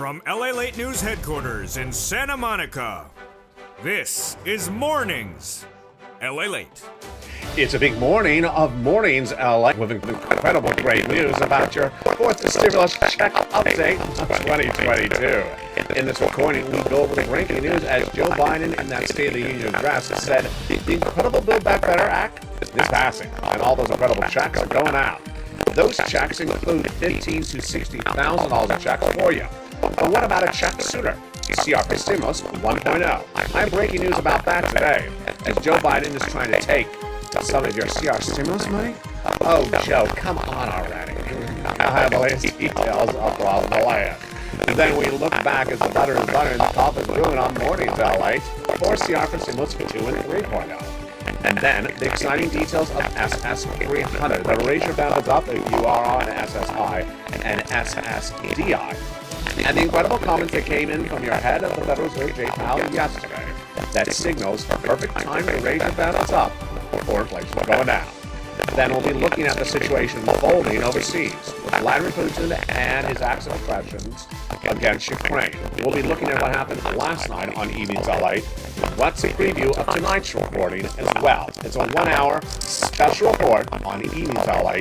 From LALATE News headquarters in Santa Monica, this is Mornings LALATE. It's a big morning of Mornings LA with incredible great news about your fourth stimulus check update of 2022. In this recording, we go over the breaking news as Joe Biden in that State of the Union address said the incredible Build Back Better Act is passing and all those incredible checks are going out. Those checks include $15,000 to $60,000 a check for you. But what about a check sooner? CR for Stimulus 1.0. I have breaking news about that today, as Joe Biden is trying to take some of your CR stimulus money. Oh, Joe, come on already. I'll have the latest details up on the land. And then we look back as the butter is butter and the coffee is brewing on Mornings LA for CR for Stimulus 2 and 3.0. And then the exciting details of SS300. The raise your benefits up if you are on SSI and SSDI. And the incredible comments that came in from your head of the Federal Reserve, Jay Powell, yesterday that signals the perfect time to raise your benefits up before inflation is going down. Then we'll be looking at the situation unfolding overseas with Vladimir Putin and his acts of aggressions against Ukraine. We'll be looking at what happened last night on Evenings LA. What's a preview of tonight's recording as well. It's a 1-hour special report on Evenings LA.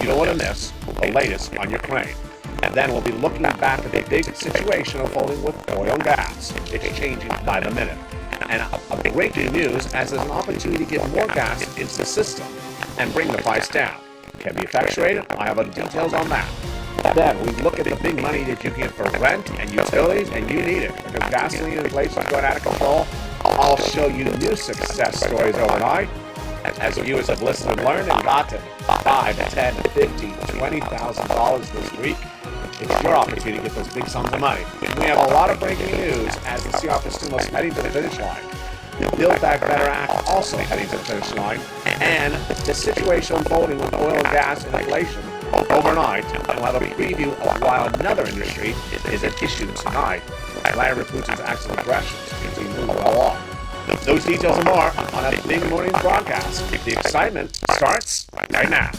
You don't want to miss the latest on Ukraine. And then we'll be looking back at the big situation unfolding with oil and gas. It's changing by the minute. And a breaking news as there's an opportunity to get more gas into the system and bring the price down. Can be effectuated? I have the details on that. Then we look at the big money that you get for rent and utilities, and you need it because gasoline inflation is going out of control. I'll show you new success stories overnight as viewers have listened and learned and gotten $5, $10, $50, $20,000 this week. It's your opportunity to get those big sums of money. We have a lot of breaking news as the CR for Stimulus heading to the finish line. The Build Back Better Act also heading to the finish line. And the situation unfolding with oil and gas and inflation overnight. And we'll have a preview of why another industry is at issue tonight. Vladimir Putin's acts of aggression continue to move well off. Those details and more on a big morning broadcast. The excitement starts right now.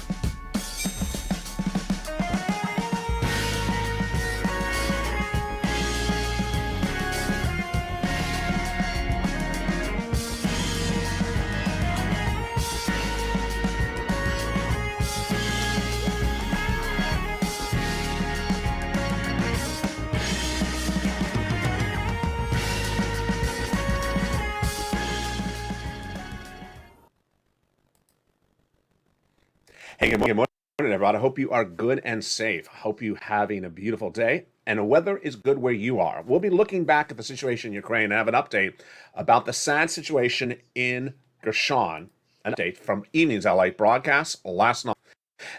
Hey, good morning, everybody. I hope you are good and safe. I hope you're having a beautiful day and the weather is good where you are. We'll be looking back at the situation in Ukraine and have an update about the sad situation in Gershon, an update from Evenings LA broadcast last night.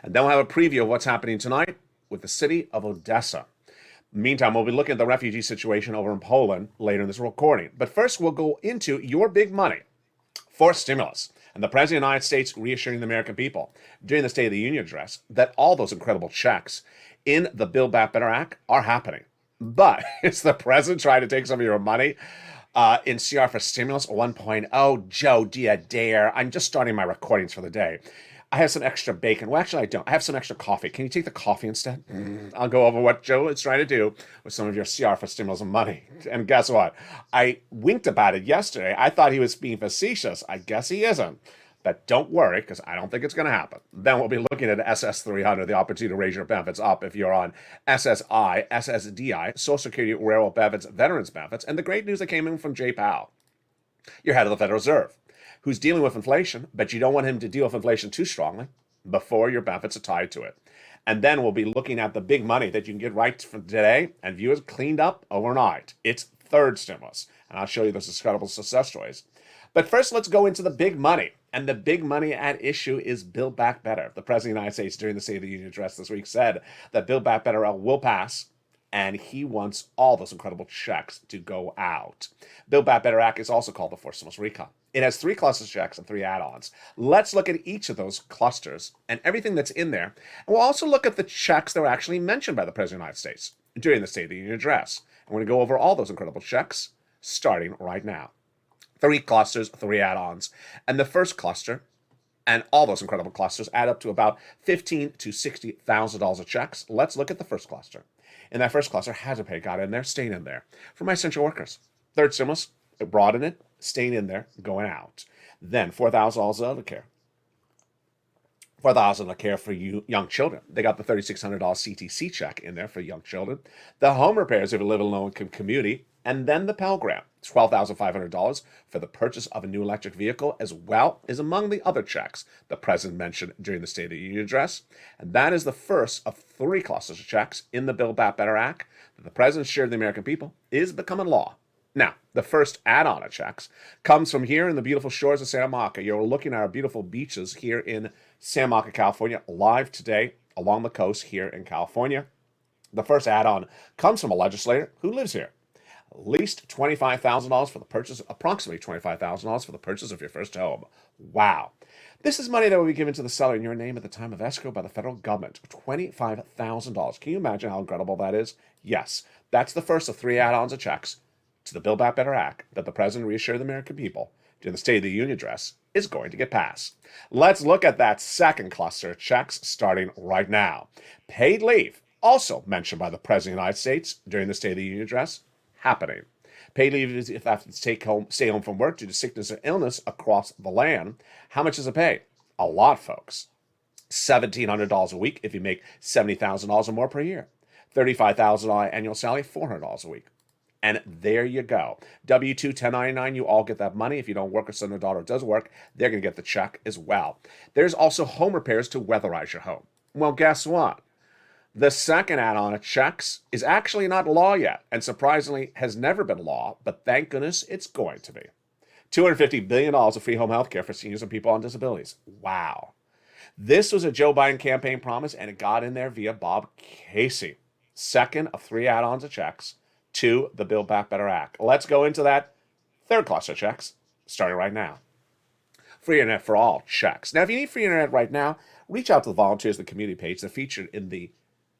And then we'll have a preview of what's happening tonight with the city of Odessa. Meantime, we'll be looking at the refugee situation over in Poland later in this recording. But first, we'll go into your big money for stimulus. And the President of the United States reassuring the American people during the State of the Union address that all those incredible checks in the Build Back Better Act are happening. But is the President trying to take some of your money in CR for Stimulus 1.0? Joe, do you dare? I'm just starting my recordings for the day. I have some extra bacon. Well, actually, I don't. I have some extra coffee. Can you take the coffee instead? I'll go over what Joe is trying to do with some of your CR for Stimulus money. And guess what? I winked about it yesterday. I thought he was being facetious. I guess he isn't. But don't worry, because I don't think it's going to happen. Then we'll be looking at SS300, the opportunity to raise your benefits up if you're on SSI, SSDI, Social Security, Railroad Benefits, Veterans Benefits, and the great news that came in from Jay Powell, your head of the Federal Reserve, who's dealing with inflation, but you don't want him to deal with inflation too strongly before your benefits are tied to it. And then we'll be looking at the big money that you can get right from today and viewers cleaned up overnight. It's third stimulus, and I'll show you those incredible success stories. But first, let's go into the big money. And the big money at issue is Build Back Better. The President of the United States during the State of the Union address this week said that Build Back Better will pass, and he wants all those incredible checks to go out. Build Back Better Act is also called the Fourth Stimulus Recon. It has 3 cluster checks and 3 add-ons. Let's look at each of those clusters and everything that's in there. And we'll also look at the checks that were actually mentioned by the President of the United States during the State of the Union address. And we're going to go over all those incredible checks starting right now. 3 clusters, 3 add-ons. And the first cluster And all those incredible clusters add up to about $15,000 to $60,000 of checks. Let's look at the first cluster. In that first cluster, had to pay got in there, staying in there. For my essential workers. Third stimulus, it brought in it, staying in there, going out. Then $4,000 of care. $4,000 of care for you young children. They got the $3,600 CTC check in there for young children. The home repairs if you live in a low-income community. And then the Pell Grant, $12,500 for the purchase of a new electric vehicle, as well is among the other checks the president mentioned during the State of the Union address. And that is the first of three clusters of checks in the Build Back Better Act that the president shared with the American people is becoming law. Now, the first add-on of checks comes from here in the beautiful shores of Santa Monica. You're looking at our beautiful beaches here in Santa Monica, California, live today along the coast here in California. The first add-on comes from a legislator who lives here. At least $25,000 for the purchase, approximately $25,000 for the purchase of your first home. Wow. This is money that will be given to the seller in your name at the time of escrow by the federal government. $25,000. Can you imagine how incredible that is? Yes, that's the first of three add-ons of checks to the Build Back Better Act that the president reassured the American people during the State of the Union address is going to get passed. Let's look at that second cluster of checks starting right now. Paid leave, also mentioned by the President of the United States during the State of the Union address, happening. Paid leave is if you have to stay home from work due to sickness or illness across the land. How much does it pay? A lot, folks. $1,700 a week if you make $70,000 or more per year. $35,000 annual salary, $400 a week. And there you go. W-2, 1099, you all get that money. If you don't work or son or daughter does work, they're going to get the check as well. There's also home repairs to weatherize your home. Well, guess what? The second add-on of checks is actually not law yet, and surprisingly has never been law, but thank goodness it's going to be. $250 billion of free home health care for seniors and people on disabilities. Wow. This was a Joe Biden campaign promise, and it got in there via Bob Casey. Second of three add-ons of checks to the Build Back Better Act. Let's go into that third cluster of checks, starting right now. Free internet for all checks. Now, if you need free internet right now, reach out to the volunteers of the community page. They're featured in the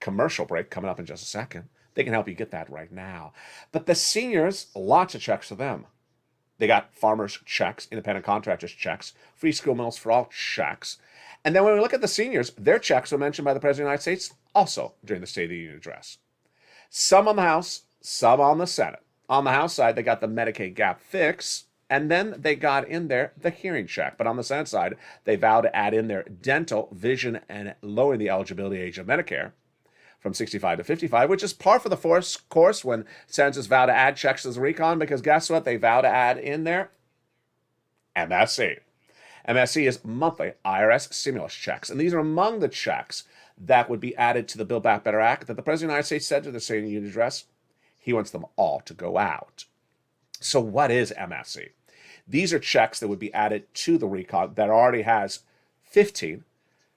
commercial break coming up in just a second. They can help you get that right now. But the seniors, lots of checks for them. They got farmers checks, independent contractors checks, free school meals for all checks. And then when we look at the seniors, their checks were mentioned by the President of the United States also during the State of the Union address. Some on the House, some on the Senate. On the House side, they got the Medicaid gap fix, and then they got in there the hearing check. But on the Senate side, they vowed to add in their dental, vision, and lowering the eligibility age of Medicare from 65 to 55, which is par for the course when senators vow to add checks to the recon, because guess what? They vow to add in there MSC. MSC is monthly IRS stimulus checks, and these are among the checks that would be added to the Build Back Better Act that the President of the United States said to the State of the Union address. He wants them all to go out. So what is MSC? These are checks that would be added to the recon that already has $15,000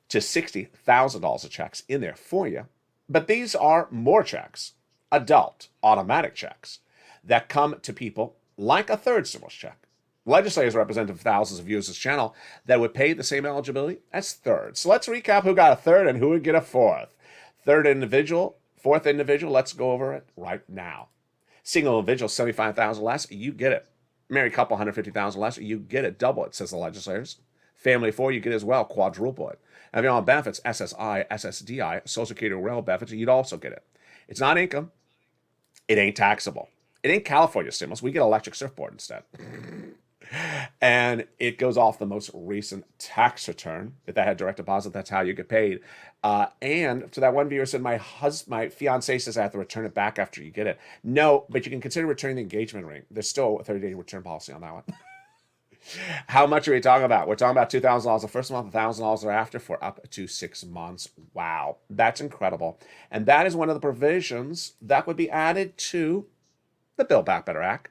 to $60,000 of checks in there for you. But these are more checks, adult automatic checks, that come to people like a third stimulus check. Legislators representative of thousands of viewers of this channel that would pay the same eligibility as third. So let's recap who got a third and who would get a fourth. Third individual, fourth individual, let's go over it right now. Single individual, $75,000 less, you get it. Married couple, $150,000 less, you get it. Double it, says the legislators. Family of four, you get it as well, quadruple it. And if you're on benefits, SSI, SSDI, Social Security or rail benefits, you'd also get it. It's not income. It ain't taxable. It ain't California stimulus. We get electric surfboard instead. And it goes off the most recent tax return. If that had direct deposit, that's how you get paid. And to that one viewer said, my fiance says I have to return it back after you get it. No, but you can consider returning the engagement ring. There's still a 30-day return policy on that one. How much are we talking about? We're talking about $2,000 the first month, $1,000 thereafter for up to 6 months. Wow, that's incredible. And that is one of the provisions that would be added to the Build Back Better Act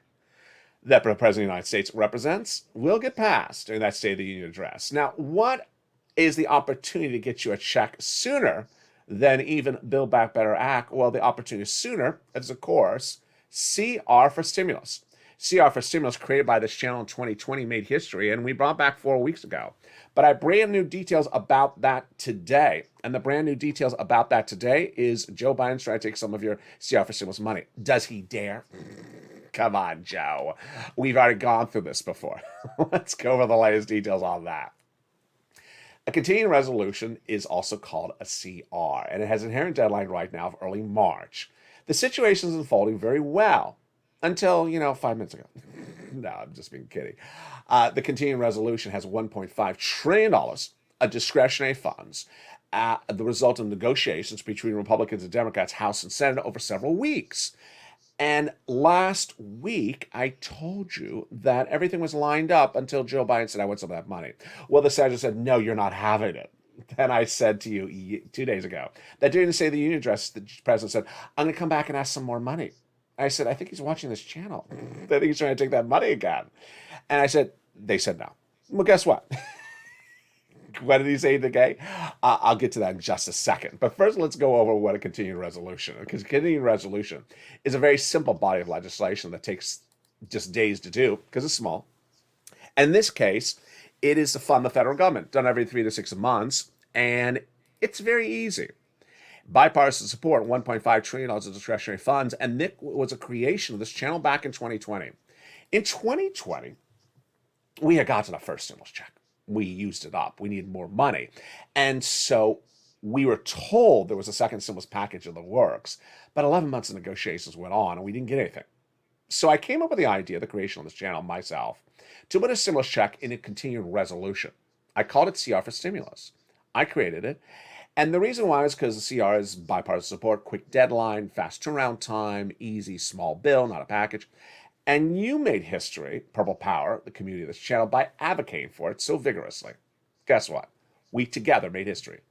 that the President of the United States represents will get passed in that State of the Union address. Now, what is the opportunity to get you a check sooner than even Build Back Better Act? Well, the opportunity sooner is, of course, CR for stimulus. CR for stimulus created by this channel in 2020 made history, and we brought back 4 weeks ago. But I have brand new details about that today. And the brand new details about that today is Joe Biden's trying to take some of your CR for stimulus money. Does he dare? Come on, Joe. We've already gone through this before. Let's go over the latest details on that. A continuing resolution is also called a CR, and it has an inherent deadline right now of early March. The situation is unfolding very well until, 5 minutes ago. No, I'm just being kidding. The continuing resolution has $1.5 trillion of discretionary funds, the result of negotiations between Republicans and Democrats, House and Senate, over several weeks. And last week, I told you that everything was lined up until Joe Biden said, I want some of that money. Well, the senator said, no, you're not having it. Then I said to you 2 days ago that during the State of the Union address, the president said, I'm going to come back and ask some more money. I said, I think he's watching this channel. I think he's trying to take that money again. And they said no. Well, guess what? What did he say today? I'll get to that in just a second. But first, let's go over what a continuing resolution is. Because a continuing resolution is a very simple body of legislation that takes just days to do because it's small. And in this case, it is to fund the federal government, done every 3 to 6 months. And it's very easy. Bipartisan support, $1.5 trillion of discretionary funds. And this was a creation of this channel back in 2020. In 2020, we had gotten our first stimulus check. We used it up. We needed more money. And so we were told there was a second stimulus package in the works, but 11 months of negotiations went on and we didn't get anything. So I came up with the idea, the creation of this channel myself, to put a stimulus check in a continuing resolution. I called it CR for stimulus. I created it. And the reason why is because the CR is bipartisan support, quick deadline, fast turnaround time, easy, small bill, not a package. And you made history, Purple Power, the community of this channel, by advocating for it so vigorously. Guess what? We together made history.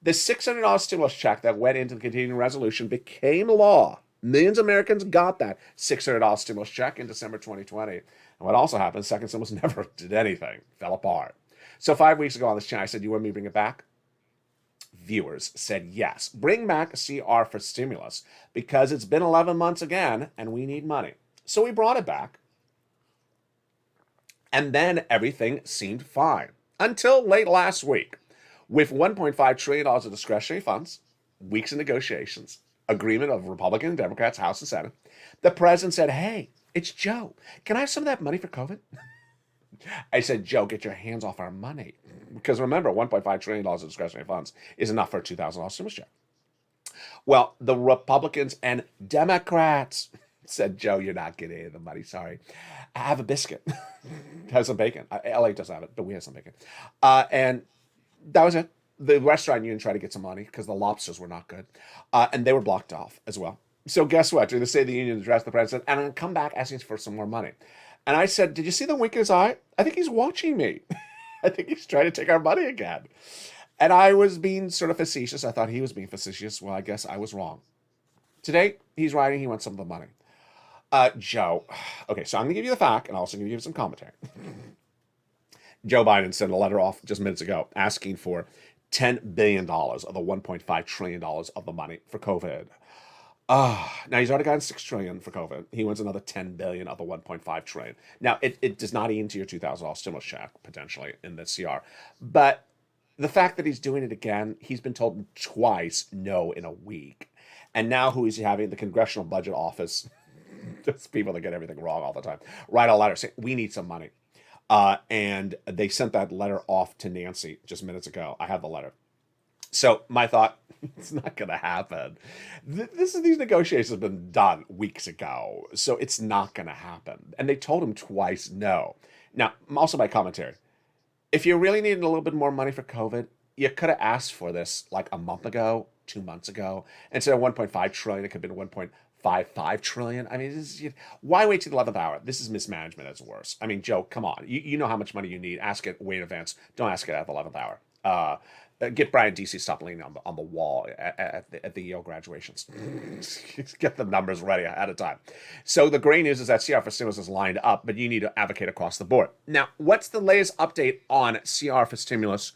The $600 stimulus check that went into the continuing resolution became law. Millions of Americans got that $600 stimulus check in December 2020. And what also happened, second stimulus never did anything, fell apart. So 5 weeks ago on this channel, I said, you want me to bring it back? Viewers said yes. Bring back a CR for stimulus because it's been 11 months again and we need money. So we brought it back. And then everything seemed fine until late last week. With $1.5 trillion of discretionary funds, weeks of negotiations, agreement of Republican and Democrats, House and Senate, the president said, hey, it's Joe. Can I have some of that money for COVID? I said, Joe, get your hands off our money. Because remember, $1.5 trillion of discretionary funds is enough for a $2,000 stimulus check. Well, the Republicans and Democrats said, Joe, you're not getting any of the money. Sorry. Have a biscuit. Have some bacon. LA doesn't have it, but we have some bacon. And that was it. The restaurant union tried to get some money because the lobsters were not good. And they were blocked off as well. So guess what? During the State of the Union address, the president said, and I'm going to come back asking for some more money. And I said, did you see the wink in his eye? I think he's watching me. I think he's trying to take our money again. And I was being sort of facetious. I thought he was being facetious. Well, I guess I was wrong. Today, he's writing he wants some of the money. Joe, okay, so I'm going to give you the fact and also going to give you some commentary. Joe Biden sent a letter off just minutes ago asking for $10 billion of the $1.5 trillion of the money for COVID. Now he's already gotten $6 trillion for COVID. He wants another $10 billion of the $1.5 trillion. Now it does not eat into your $2,000 stimulus check potentially in the CR, but the fact that he's doing it again, he's been told twice no in a week, and now who is having the Congressional Budget Office? Just people that get everything wrong all the time. Write a letter saying we need some money, and they sent that letter off to Nancy just minutes ago. I have the letter. So my thought, it's not going to happen. These negotiations have been done weeks ago, so it's not going to happen. And they told him twice no. Now, also my commentary. If you really needed a little bit more money for COVID, you could have asked for this like a month ago, 2 months ago. Instead of 1.5 trillion, it could have been 1.55 trillion. I mean, why wait till the 11th hour? This is mismanagement at its worst. I mean, Joe, come on. You know how much money you need. Ask it way in advance. Don't ask it at the 11th hour. Get Brian DC stop leaning on the wall at the Yale graduations. Get the numbers ready ahead of time. So the great news is that CR for stimulus is lined up, but you need to advocate across the board. Now, what's the latest update on CR for stimulus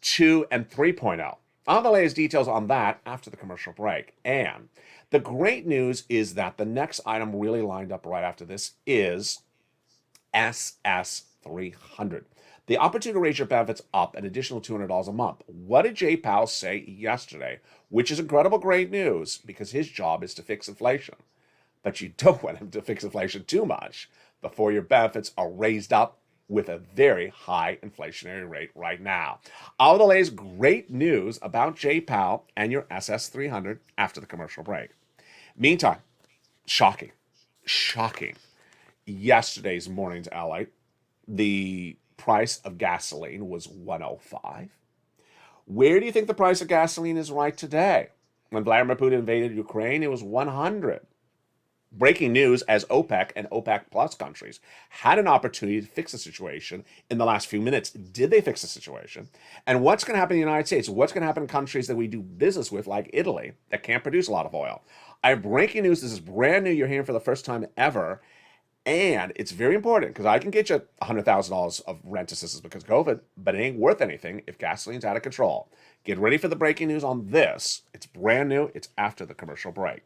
2 and 3.0? I'll have the latest details on that after the commercial break. And the great news is that the next item really lined up right after this is SS300. The opportunity to raise your benefits up an additional $200 a month. What did Jay Powell say yesterday? Which is incredible great news because his job is to fix inflation. But you don't want him to fix inflation too much before your benefits are raised up with a very high inflationary rate right now. All the latest great news about J. Powell and your SS300 after the commercial break. Meantime, shocking. Yesterday's morning's LA, the price of gasoline was 105. Where do you think the price of gasoline is right today? When Vladimir Putin invaded Ukraine, it was 100. Breaking news as OPEC and OPEC plus countries had an opportunity to fix the situation in the last few minutes. Did they fix the situation? And what's going to happen in the United States? What's going to happen in countries that we do business with, like Italy, that can't produce a lot of oil? I have breaking news. This is brand new. You're hearing for the first time ever. And it's very important because I can get you $100,000 of rent assistance because of COVID, but it ain't worth anything if gasoline's out of control. Get ready for the breaking news on this. It's brand new. It's after the commercial break.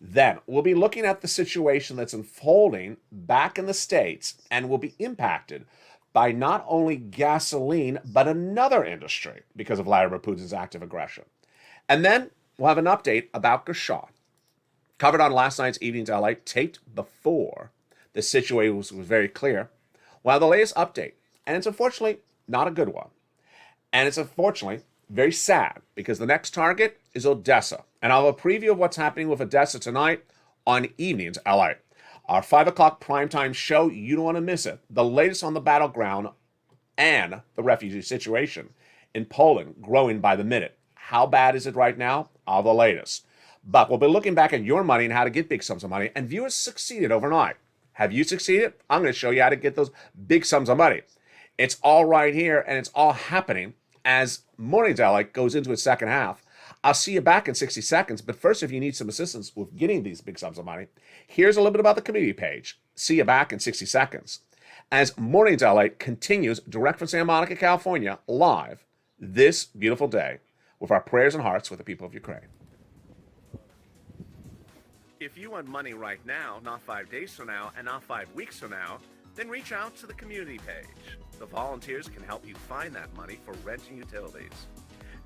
Then we'll be looking at the situation that's unfolding back in the States and will be impacted by not only gasoline, but another industry because of Vladimir Putin's active aggression. And then we'll have an update about Gershon. Covered on last night's Evenings LA, taped before the situation was very clear. Well, the latest update, and it's unfortunately not a good one. And it's unfortunately very sad because the next target is Odessa. And I'll have a preview of what's happening with Odessa tonight on Evenings LA. Our 5 o'clock primetime show, you don't want to miss it. The latest on the battleground and the refugee situation in Poland growing by the minute. How bad is it right now? All the latest. But we'll be looking back at your money and how to get big sums of money. And viewers succeeded overnight. Have you succeeded? I'm going to show you how to get those big sums of money. It's all right here, and it's all happening as Mornings LA goes into its second half. I'll see you back in 60 seconds, but first, if you need some assistance with getting these big sums of money, here's a little bit about the community page. See you back in 60 seconds. As Mornings LA continues direct from Santa Monica, California, live this beautiful day with our prayers and hearts with the people of Ukraine. If you want money right now, not 5 days from now, and not 5 weeks from now, then reach out to the community page. The volunteers can help you find that money for rent and utilities.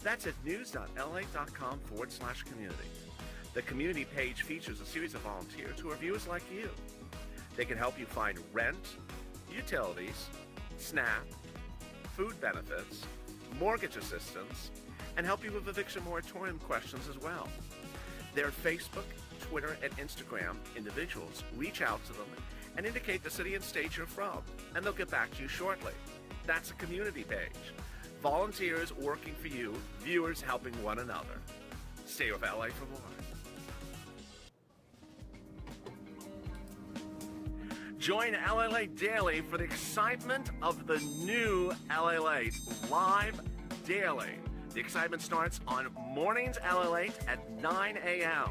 That's at news.la.com/community. The community page features a series of volunteers who are viewers like you. They can help you find rent, utilities, SNAP, food benefits, mortgage assistance, and help you with eviction moratorium questions as well. Their Facebook, Twitter, and Instagram individuals reach out to them and indicate the city and state you're from, and they'll get back to you shortly. That's a community page. Volunteers working for you, viewers helping one another. Stay with LA for more. Join LALATE Daily for the excitement of the new LALATE live daily. The excitement starts on Mornings LALATE at 9 a.m.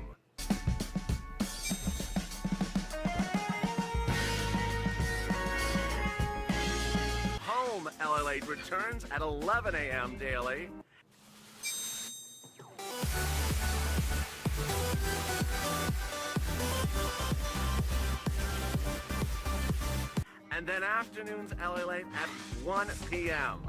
Home LALATE returns at 11 a.m. daily. And then afternoons LALATE at 1 p.m.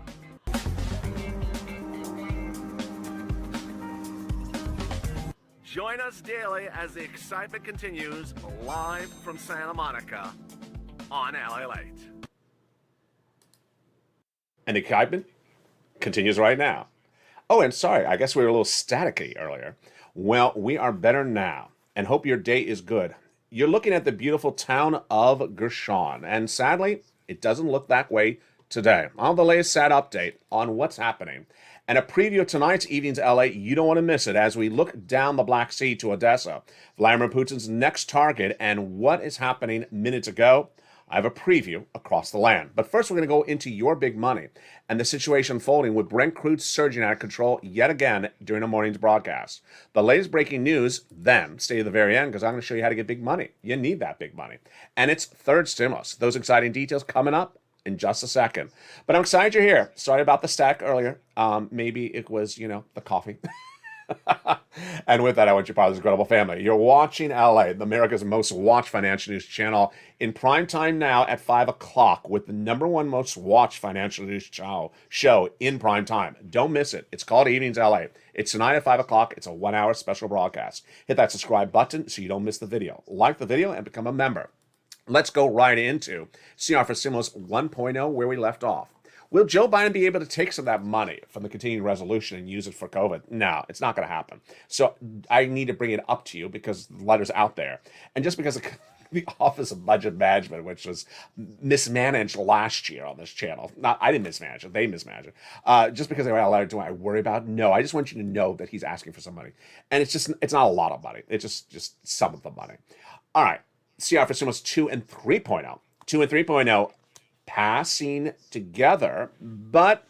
Join us daily as the excitement continues live from Santa Monica on LALATE. And the excitement continues right now. Oh, and sorry, I guess we were a little staticky earlier. Well, we are better now and hope your day is good. You're looking at the beautiful town of Gershon, and sadly, it doesn't look that way today. On the latest sad update on what's happening and a preview of tonight's Evenings LA, you don't want to miss it as we look down the Black Sea to Odessa, Vladimir Putin's next target, and what is happening minutes ago. I have a preview across the land. But first, we're going to go into your big money and the situation unfolding with Brent crude surging out of control yet again during the morning's broadcast. The latest breaking news, then stay to the very end because I'm going to show you how to get big money. You need that big money. And it's third stimulus. Those exciting details coming up in just a second. But I'm excited you're here. Sorry about the stack earlier. Maybe it was, the coffee. And with that, I want you part of this incredible family. You're watching LA, America's most watched financial news channel, in prime time now at 5 o'clock with the number one most watched financial news show in prime time. Don't miss it. It's called Evenings LA. It's tonight at 5 o'clock. It's a 1-hour special broadcast. Hit that subscribe button so you don't miss the video. Like the video and become a member. Let's go right into CR for Stimulus 1.0, where we left off. Will Joe Biden be able to take some of that money from the continuing resolution and use it for COVID? No, it's not going to happen. So I need to bring it up to you because the letter's out there. And just because the Office of Budget Management, which was mismanaged last year on this channel, not I didn't mismanage it, they mismanaged it. Just because they write a letter, do I worry about it? No, I just want you to know that he's asking for some money. And it's not a lot of money. It's just some of the money. All right. CR for Stimulus 2 and 3.0. 2 and 3.0 passing together, but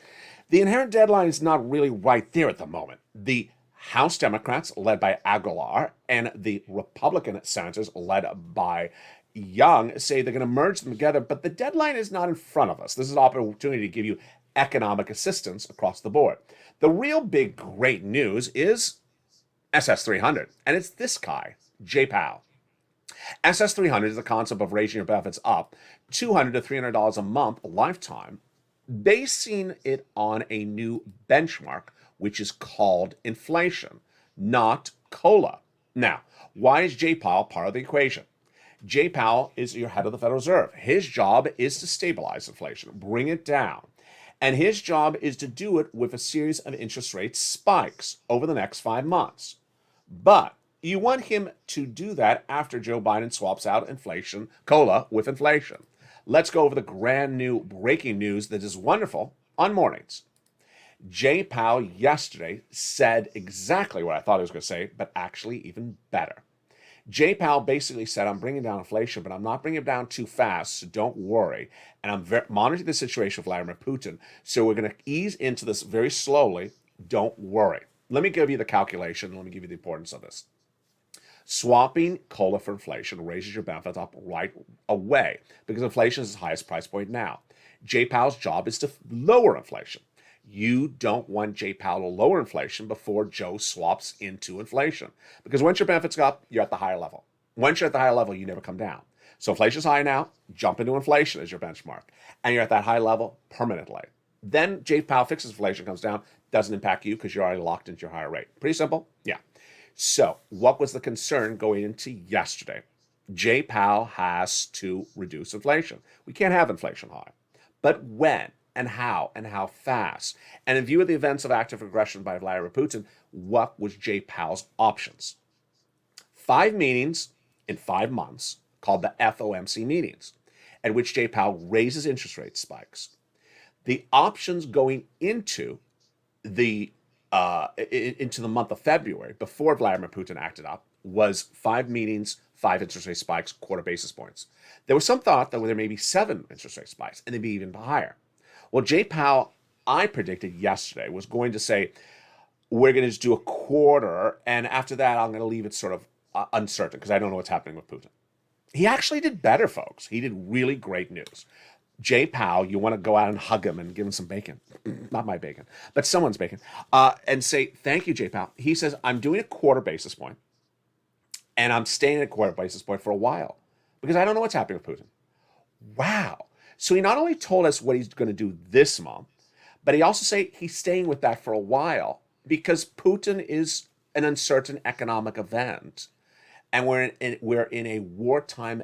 the inherent deadline is not really right there at the moment. The House Democrats, led by Aguilar, and the Republican senators, led by Young, say they're going to merge them together, but the deadline is not in front of us. This is an opportunity to give you economic assistance across the board. The real big great news is SS 300, and it's this guy, Jay Powell. SS 300 is the concept of raising your benefits up $200 to $300 a month lifetime, basing it on a new benchmark, which is called inflation, not COLA. Now, why is Jay Powell part of the equation? Jay Powell is your head of the Federal Reserve. His job is to stabilize inflation, bring it down. And his job is to do it with a series of interest rate spikes over the next 5 months. But you want him to do that after Joe Biden swaps out inflation, COLA, with inflation. Let's go over the brand new breaking news that is wonderful on mornings. Jay Powell yesterday said exactly what I thought he was going to say, but actually even better. Jay Powell basically said, I'm bringing down inflation, but I'm not bringing it down too fast, so don't worry. And I'm monitoring the situation with Vladimir Putin, so we're going to ease into this very slowly. Don't worry. Let me give you the calculation. Let me give you the importance of this. Swapping COLA for inflation raises your benefits up right away because inflation is the highest price point now. Jay Powell's job is to lower inflation. You don't want Jay Powell to lower inflation before Joe swaps into inflation. Because once your benefits go up, you're at the higher level. Once you're at the higher level, you never come down. So inflation's high now, jump into inflation as your benchmark. And you're at that high level permanently. Then Jay Powell fixes inflation, comes down, doesn't impact you because you're already locked into your higher rate. Pretty simple? Yeah. So what was the concern going into yesterday? Jay Powell has to reduce inflation. We can't have inflation high. But when and how fast? And in view of the events of active aggression by Vladimir Putin, what was Jay Powell's options? 5 meetings in 5 months called the FOMC meetings, at which Jay Powell raises interest rate spikes. The options going into the month of February, before Vladimir Putin acted up, was 5 meetings, 5 interest rate spikes, quarter basis points. There was some thought that there may be 7 interest rate spikes, and they'd be even higher. Well, Jay Powell, I predicted yesterday, was going to say, we're going to just do a quarter, and after that, I'm going to leave it sort of uncertain, because I don't know what's happening with Putin. He actually did better, folks. He did really great news. Jay Powell, you want to go out and hug him and give him some bacon. Not my bacon, but someone's bacon. And say, thank you, Jay Powell. He says, I'm doing a quarter basis point, and I'm staying at a quarter basis point for a while, because I don't know what's happening with Putin. Wow. So he not only told us what he's going to do this month, but he also said he's staying with that for a while, because Putin is an uncertain economic event, and we're in a wartime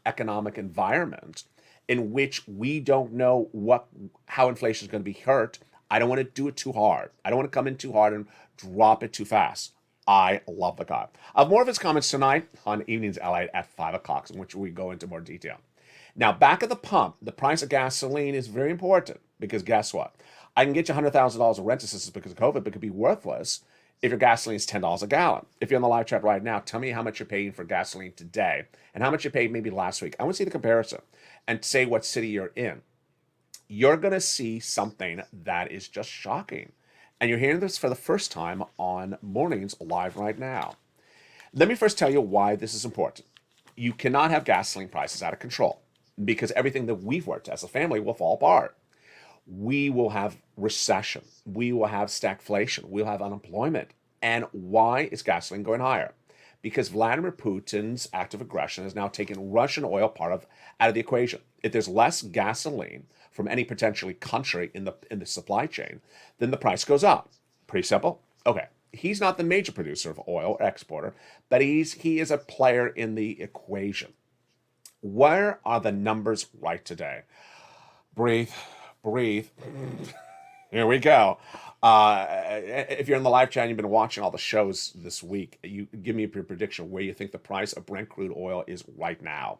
economic environment in which we don't know how inflation is going to be hurt. I don't want to do it too hard. I don't want to come in too hard and drop it too fast. I love the guy. I have more of his comments tonight on Evenings LA at 5 o'clock, in which we go into more detail. Now, back at the pump, the price of gasoline is very important, because guess what? I can get you $100,000 of rent assistance because of COVID, but it could be worthless if your gasoline is $10 a gallon. If you're on the live chat right now, tell me how much you're paying for gasoline today and how much you paid maybe last week. I want to see the comparison and say what city you're in. You're going to see something that is just shocking. And you're hearing this for the first time on Mornings live right now. Let me first tell you why this is important. You cannot have gasoline prices out of control, because everything that we've worked as a family will fall apart. We will have recession. We will have stagflation. We'll have unemployment. And why is gasoline going higher? Because Vladimir Putin's active aggression has now taken Russian oil out of the equation. If there's less gasoline from any potentially country in the supply chain, then the price goes up. Pretty simple. Okay. He's not the major producer of oil or exporter, but he is a player in the equation. Where are the numbers right today? Breathe, breathe. Here we go. If you're in the live chat and you've been watching all the shows this week, you give me your prediction where you think the price of Brent crude oil is right now.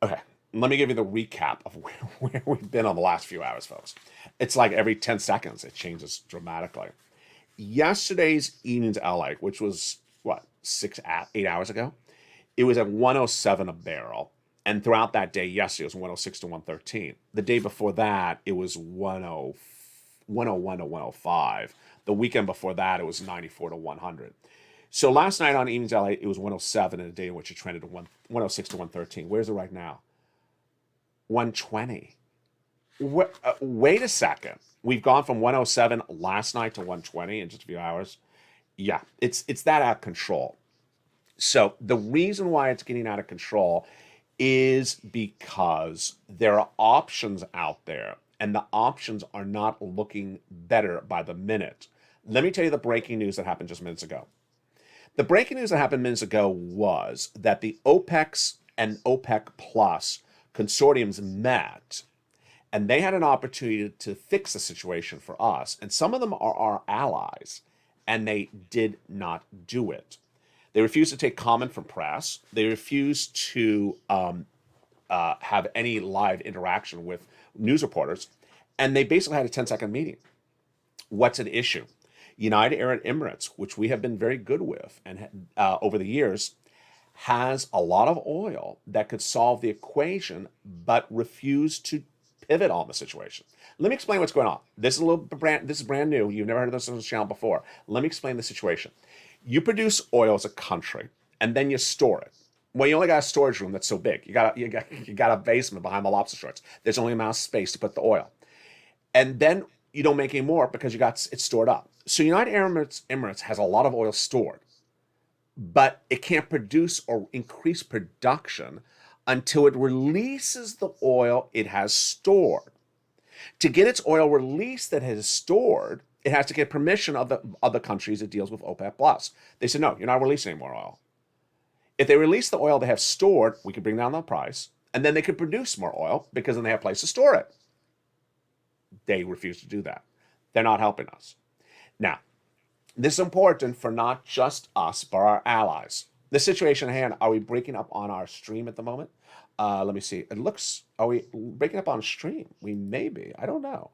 Okay, let me give you the recap of where we've been on the last few hours, folks. It's like every 10 seconds it changes dramatically. Yesterday's evening's LA, which was what, 8 hours ago, it was at 107 a barrel. And throughout that day, yesterday, it was 106 to 113. The day before that, it was 101 to 105. The weekend before that, it was 94 to 100. So last night on Evenings LA, it was 107 in a day in which it trended to 106 to 113. Where's it right now? 120. Wait a second. We've gone from 107 last night to 120 in just a few hours. Yeah, it's that out of control. So the reason why it's getting out of control is because there are options out there, and the options are not looking better by the minute. Let me tell you the breaking news that happened just minutes ago. The breaking news that happened minutes ago was that the OPEC's and OPEC Plus consortiums met, and they had an opportunity to fix the situation for us. And some of them are our allies, and they did not do it. They refused to take comment from press. They refused to have any live interaction with news reporters. And they basically had a 10-second meeting. What's at issue? United Arab Emirates, which we have been very good with and over the years, has a lot of oil that could solve the equation, but refused to pivot on the situation. Let me explain what's going on. This is brand new. You've never heard of this on this channel before. Let me explain the situation. You produce oil as a country, and then you store it. Well, you only got a storage room that's so big. You got a basement behind the lobster shorts. There's only a amount of space to put the oil, and then you don't make any more because you got it stored up. So United Arab Emirates has a lot of oil stored, but it can't produce or increase production until it releases the oil it has stored. To get its oil released that it has stored, it has to get permission of the other countries it deals with OPEC Plus. They said, no, you're not releasing any more oil. If they release the oil they have stored, we could bring down the price, and then they could produce more oil because then they have a place to store it. They refuse to do that. They're not helping us. Now, this is important for not just us, but our allies. The situation at hand, are we breaking up on our stream at the moment? Let me see. Are we breaking up on stream? We may be. I don't know.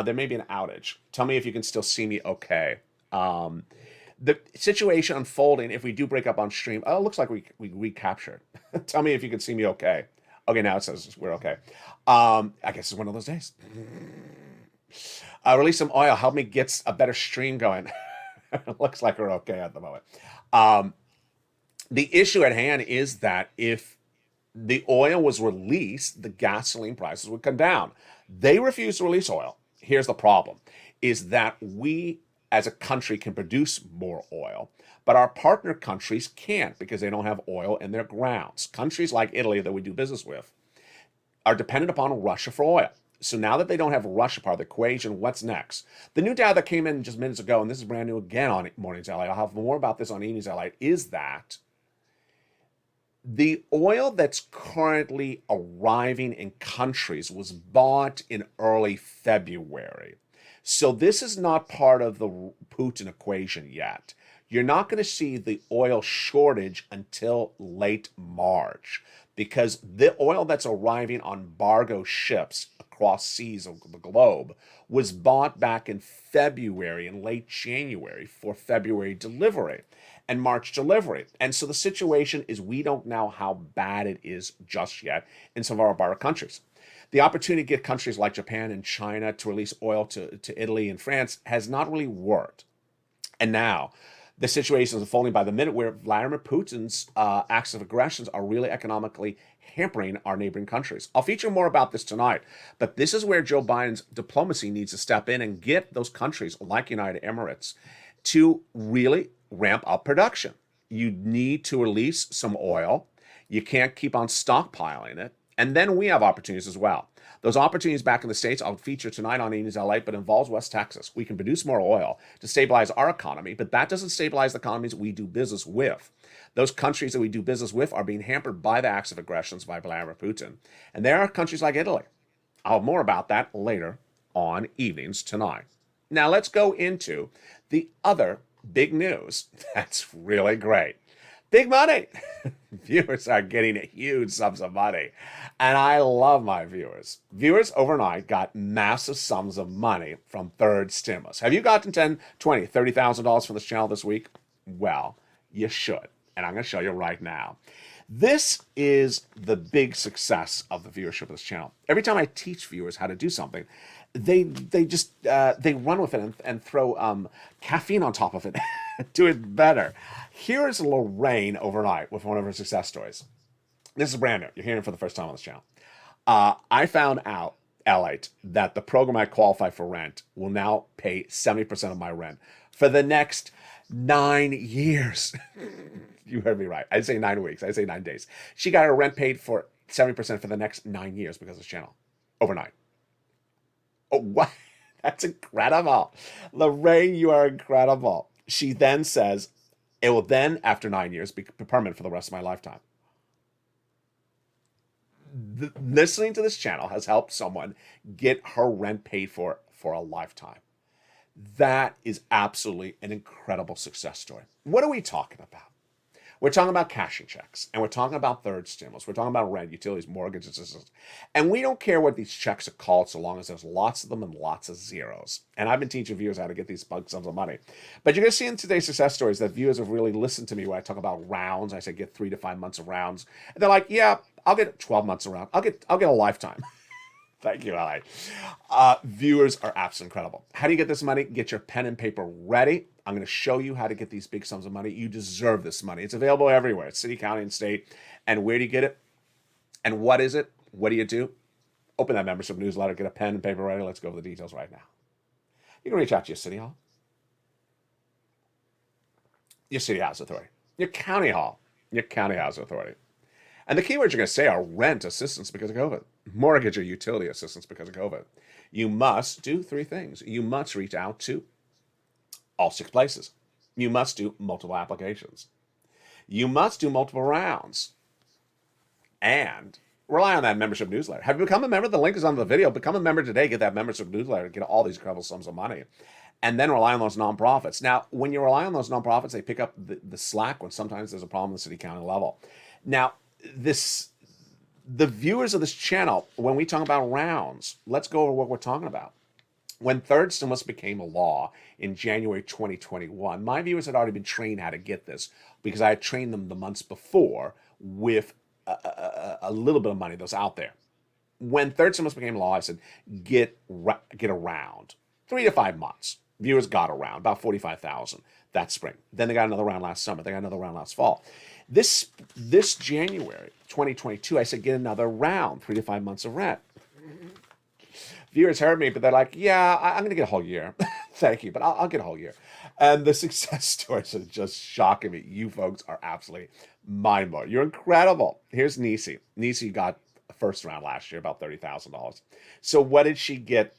There may be an outage. Tell me if you can still see me okay. The situation unfolding, if we do break up on stream, it looks like we recaptured. Tell me if you can see me okay. Okay, now it says we're okay. I guess it's one of those days. Release some oil. Help me get a better stream going. It looks like we're okay at the moment. The issue at hand is that if the oil was released, the gasoline prices would come down. They refuse to release oil. Here's the problem, is that we as a country can produce more oil, but our partner countries can't because they don't have oil in their grounds. Countries like Italy that we do business with are dependent upon Russia for oil. So now that they don't have Russia part of the equation, what's next? The new data that came in just minutes ago, and this is brand new again on Mornings LA, I'll have more about this on Evenings LA, is that the oil that's currently arriving in countries was bought in early February. So this is not part of the Putin equation yet. You're not going to see the oil shortage until late March because the oil that's arriving on embargo ships across seas of the globe was bought back in February and late January for February delivery and March delivery. And so the situation is we don't know how bad it is just yet in some of our border countries. The opportunity to get countries like Japan and China to release oil to Italy and France has not really worked. And now the situation is unfolding by the minute where Vladimir Putin's acts of aggressions are really economically hampering our neighboring countries. I'll feature more about this tonight, but this is where Joe Biden's diplomacy needs to step in and get those countries like United Emirates to really ramp up production. You need to release some oil. You can't keep on stockpiling it. And then we have opportunities as well. Those opportunities back in the States I'll feature tonight on Evenings LA, but involves West Texas. We can produce more oil to stabilize our economy, but that doesn't stabilize the economies we do business with. Those countries that we do business with are being hampered by the acts of aggressions by Vladimir Putin. And there are countries like Italy. I'll have more about that later on Evenings tonight. Now let's go into the other big news that's really great. Big money. Viewers are getting huge sums of money. And I love my viewers. Viewers overnight got massive sums of money from third stimulus. Have you gotten $10, $20, $30,000 from this channel this week? Well, you should. And I'm going to show you right now. This is the big success of the viewership of this channel. Every time I teach viewers how to do something, they run with it and throw caffeine on top of it, do it better. Here's Lorraine overnight with one of her success stories. This is brand new. You're hearing it for the first time on this channel. I found out, LALATE, that the program I qualify for rent will now pay 70% of my rent for the next 9 years. You heard me right. I say 9 weeks. I say 9 days. She got her rent paid for 70% for the next 9 years because of this channel. Overnight. Oh, what? That's incredible. Lorraine, you are incredible. She then says, it will then, after 9 years, be permanent for the rest of my lifetime. Listening to this channel has helped someone get her rent paid for a lifetime. That is absolutely an incredible success story. What are we talking about? We're talking about cashing checks, and we're talking about third stimulus. We're talking about rent, utilities, mortgage assistance. And we don't care what these checks are called so long as there's lots of them and lots of zeros. And I've been teaching viewers how to get these big sums of money. But you're going to see in today's success stories that viewers have really listened to me when I talk about rounds. I say get 3 to 5 months of rounds. And they're like, yeah, I'll get 12 months around. I'll get a lifetime. Thank you, Ali. Viewers are absolutely incredible. How do you get this money? Get your pen and paper ready. I'm going to show you how to get these big sums of money. You deserve this money. It's available everywhere. It's city, county, and state. And where do you get it? And what is it? What do you do? Open that membership newsletter. Get a pen and paper ready. Let's go over the details right now. You can reach out to your city hall, your city house authority, your county hall, your county house authority. And the keywords you're going to say are rent assistance because of COVID, mortgage or utility assistance because of COVID. You must do 3 things. You must reach out to all 6 places. You must do multiple applications. You must do multiple rounds. And rely on that membership newsletter. Have you become a member? The link is on the video. Become a member today. Get that membership newsletter. Get all these incredible sums of money. And then rely on those nonprofits. Now, when you rely on those nonprofits, they pick up the slack when sometimes there's a problem at the city county level. Now, the viewers of this channel, when we talk about rounds, let's go over what we're talking about. When third stimulus became a law in January 2021, my viewers had already been trained how to get this because I had trained them the months before with a little bit of money that was out there. When third stimulus became law, I said, get around 3 to 5 months. Viewers got around about 45,000 that spring. Then they got another round last summer. They got another round last fall. This January 2022, I said, get another round, 3 to 5 months of rent. Viewers heard me, but they're like, yeah, I'm going to get a whole year. Thank you, but I'll get a whole year. And the success stories are just shocking me. You folks are absolutely mind-blowing. You're incredible. Here's Nisi. Nisi got a first round last year, about $30,000. So what did she get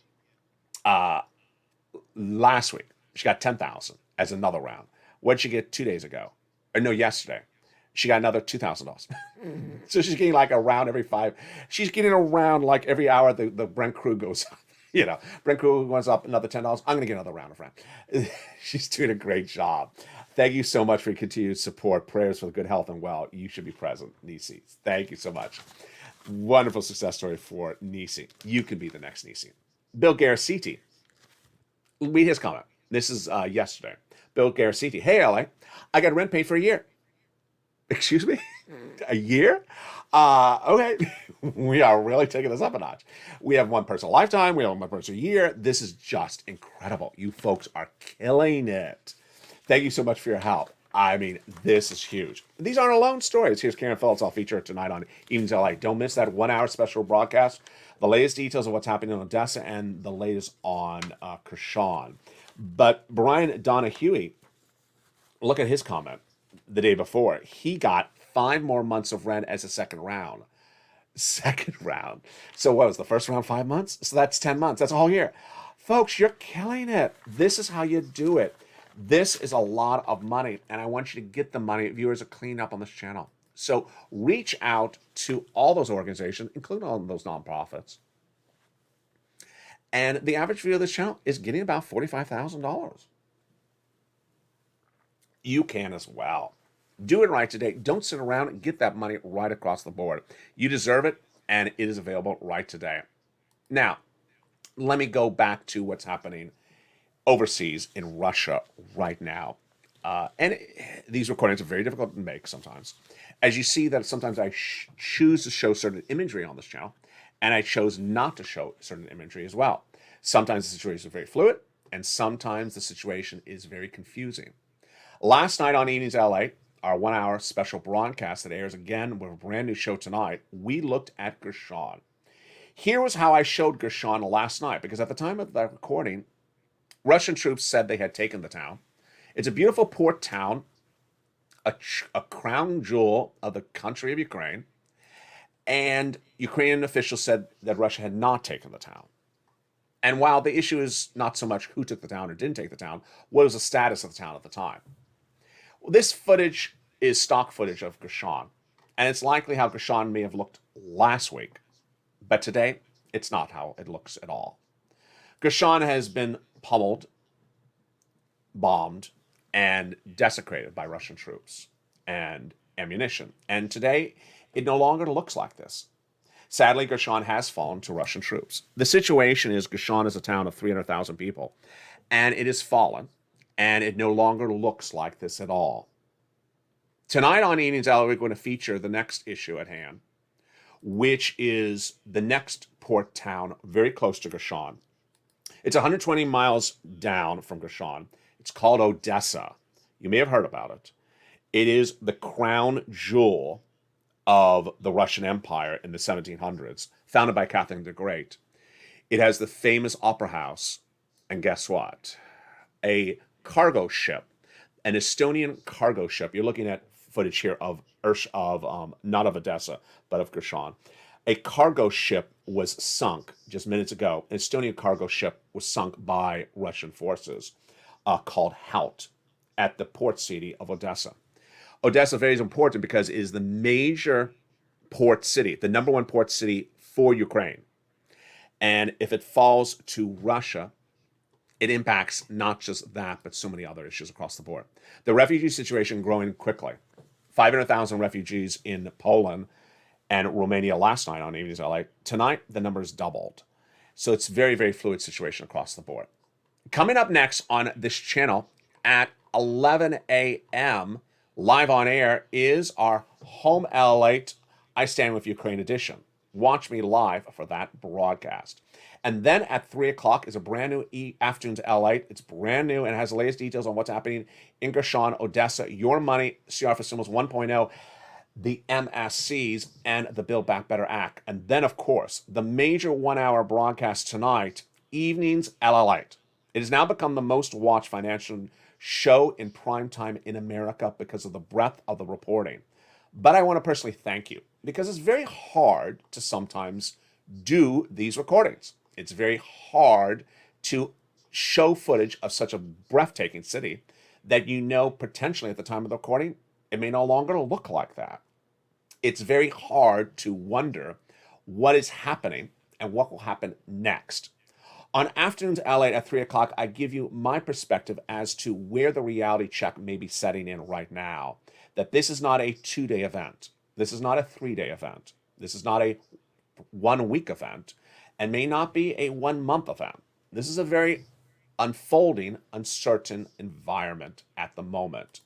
last week? She got $10,000 as another round. What did she get 2 days ago? Or no, yesterday. She got another $2,000. So she's getting like a round every 5. She's getting a round like every hour the Brent Crew goes up. You know, Brent Crew goes up another $10. I'm going to get another round of rent. She's doing a great job. Thank you so much for your continued support. Prayers for good health and well. You should be present, Nisi. Thank you so much. Wonderful success story for Nisi. You can be the next Nisi. Bill Garaciti. Read his comment. This is yesterday. Bill Garaciti. Hey, LA. I got rent paid for a year. Excuse me? A year? Okay. We are really taking this up a notch. We have one person a lifetime. We have one person a year. This is just incredible. You folks are killing it. Thank you so much for your help. I mean, this is huge. These aren't alone stories. Here's Karen Phillips. I'll feature it tonight on Evenings LA. Don't miss that 1-hour special broadcast. The latest details of what's happening in Odessa and the latest on Krishan. But Brian Donahue, look at his comment the day before. He got 5 more months of rent as a second round. Second round. So what was the first round? 5 months? So that's 10 months. That's a whole year. Folks, you're killing it. This is how you do it. This is a lot of money, and I want you to get the money. Viewers are cleaning up on this channel. So reach out to all those organizations, including all of those nonprofits. And the average viewer of this channel is getting about $45,000. You can as well. Do it right today. Don't sit around and get that money right across the board. You deserve it, and it is available right today. Now, let me go back to what's happening overseas in Russia right now. These recordings are very difficult to make sometimes. As you see that sometimes I choose to show certain imagery on this channel, and I chose not to show certain imagery as well. Sometimes the situation is very fluid, and sometimes the situation is very confusing. Last night on Evenings LA, our 1-hour special broadcast that airs again with a brand new show tonight, we looked at Gershon. Here was how I showed Gershon last night, because at the time of that recording, Russian troops said they had taken the town. It's a beautiful port town, a crown jewel of the country of Ukraine, and Ukrainian officials said that Russia had not taken the town. And while the issue is not so much who took the town or didn't take the town, what was the status of the town at the time? Well, this footage is stock footage of Gershon, and it's likely how Gershon may have looked last week. But today, it's not how it looks at all. Gershon has been pummeled, bombed, and desecrated by Russian troops and ammunition. And today, it no longer looks like this. Sadly, Gershon has fallen to Russian troops. The situation is Gershon is a town of 300,000 people, and it has fallen, and it no longer looks like this at all. Tonight on Evenings LA, we're going to feature the next issue at hand, which is the next port town very close to Gershon. It's 120 miles down from Gershon. It's called Odessa. You may have heard about it. It is the crown jewel of the Russian Empire in the 1700s, founded by Catherine the Great. It has the famous opera house, and guess what? A cargo ship, an Estonian cargo ship. You're looking at footage here of not of Odessa, but of Gershon. A cargo ship was sunk just minutes ago. An Estonian cargo ship was sunk by Russian forces called Haut at the port city of Odessa. Odessa very important because it is the major port city, the number one port city for Ukraine. And if it falls to Russia, it impacts not just that, but so many other issues across the board. The refugee situation growing quickly. 500,000 refugees in Poland and Romania last night on Evenings LA. Tonight, the numbers doubled. So it's very, very fluid situation across the board. Coming up next on this channel at 11 a.m., live on air, is our Home LALATE I Stand With Ukraine edition. Watch me live for that broadcast. And then at 3 o'clock is a brand new Afternoon to LA. It's brand new and has the latest details on what's happening in Gershon, Odessa, Your Money, CR for Symbols 1.0, the MSCs, and the Build Back Better Act. And then, of course, the major 1-hour broadcast tonight, Evenings LALATE. It has now become the most watched financial show in prime time in America because of the breadth of the reporting. But I want to personally thank you because it's very hard to sometimes do these recordings. It's very hard to show footage of such a breathtaking city that you know potentially at the time of the recording, it may no longer look like that. It's very hard to wonder what is happening and what will happen next. On Afternoons LA at 3 o'clock, I give you my perspective as to where the reality check may be setting in right now. That this is not a 2-day event. This is not a 3-day event. This is not a 1-week event, and may not be a 1-month event. This is a very unfolding, uncertain environment at the moment.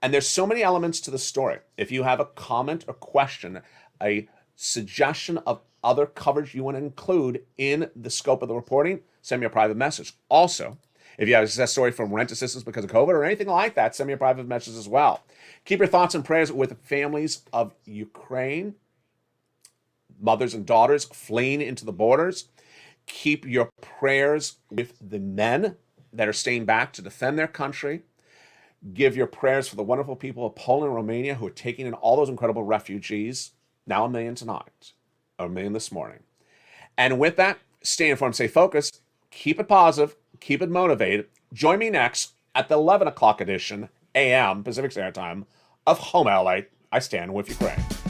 And there's so many elements to the story. If you have a comment or question, a suggestion of other coverage you want to include in the scope of the reporting, send me a private message. Also, if you have a success story from rent assistance because of COVID or anything like that, send me a private message as well. Keep your thoughts and prayers with families of Ukraine, mothers and daughters fleeing into the borders. Keep your prayers with the men that are staying back to defend their country. Give your prayers for the wonderful people of Poland and Romania who are taking in all those incredible refugees, now 1 million tonight. million this morning. And with that, stay informed, stay focused, keep it positive, keep it motivated. Join me next at the 11 o'clock edition, a.m. Pacific Standard Time, of Home LA. I stand with Ukraine.